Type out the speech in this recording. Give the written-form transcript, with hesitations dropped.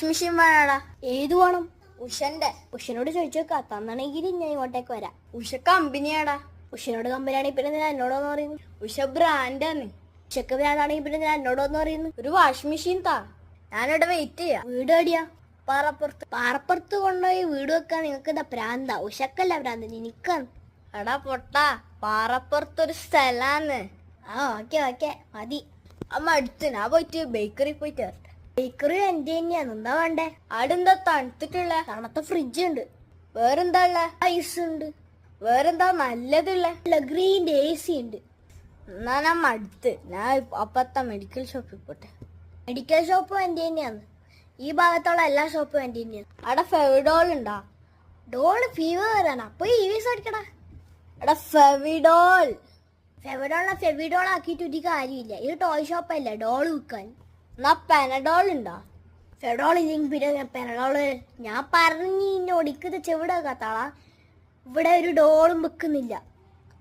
Washing machine വേണടാ. ഏത് വേണം? ഉഷന്റെ. ഉഷനോട് ചോദിച്ചോക്കാ, തന്നാണെങ്കിൽ ഞാൻ ഇങ്ങോട്ടേക്ക് വരാം. ഉഷ കമ്പനിയാടാ. ഉഷനോട് കമ്പനിയാണെങ്കിൽ പിന്നെ ഞാൻ എന്നോടോന്ന് പറയുന്നു. ഉഷ ബ്രാൻഡാണ്. ഉഷക്ക് ബ്രാൻഡാണെങ്കിൽ പിന്നെ ഞാൻ എന്നോടോന്ന് പറയുന്നു. ഒരു വാഷിംഗ് മെഷീൻ താ, ഞാനിവിടെ വെയിറ്റ് ചെയ്യാം. വീട് എവിടെയാ? പാറപ്പുറത്ത്. പാറപ്പുറത്ത് കൊണ്ടുപോയി വീട് വെക്കാൻ നിങ്ങൾക്ക് എന്താ പ്രാന്താ? ഉഷക്കല്ല പ്രാന്ത്, നിനക്കാണ്. എടാ പൊട്ടാ, പാറപ്പുറത്തൊരു സ്ഥലാന്ന്. ഓക്കെ മതി. അമ്മ അടുത്ത് ഞാൻ പോയിട്ട് ബേക്കറി പോയിട്ട് വരട്ടെ. ബേക്കറി എന്റെ തന്നെയാണ്, എന്താ വേണ്ടേ? അവിടെന്താ തണുത്തിട്ടുള്ള? തണുത്ത ഫ്രിഡ്ജ് ഉണ്ട്. വേറെന്താ ഉള്ള? ഐസ് ഉണ്ട്. വേറെന്താ നല്ലതുള്ള? ഗ്രീൻ്റെ AC ഉണ്ട്. എന്നാ ഞാൻ അടുത്ത് ഞാൻ അപ്പത്തെ മെഡിക്കൽ ഷോപ്പിൽ പോട്ടെ. മെഡിക്കൽ ഷോപ്പും എന്റെ തന്നെയാണ്. ഈ ഭാഗത്തുള്ള എല്ലാ ഷോപ്പും എന്റെ തന്നെയാണ്. അവിടെ ഫെവിഡോൾ ഉണ്ടാ? ഡോള് ഫീവർ വരാനാ, അപ്പൊ EVS അടിക്കടാ. എടാ ഫെവിഡോൾ. ഫെവിഡോൾ ആക്കിയിട്ട് ഒരു കാര്യമില്ല. ഇത് ടോയ് ഷോപ്പല്ല, ഡോള് വിൽക്കാൻ. എന്നാ പെനഡോൾ ഉണ്ടാ? ഫെഡോൾ ഇല്ലെങ്കിൽ പിന്നെ പെനഡോള്. ഞാൻ പറഞ്ഞു ഇന്നോടിക്കത് ചെവിടെ കത്താളാ, ഇവിടെ ഒരു ഡോളും വെക്കുന്നില്ല.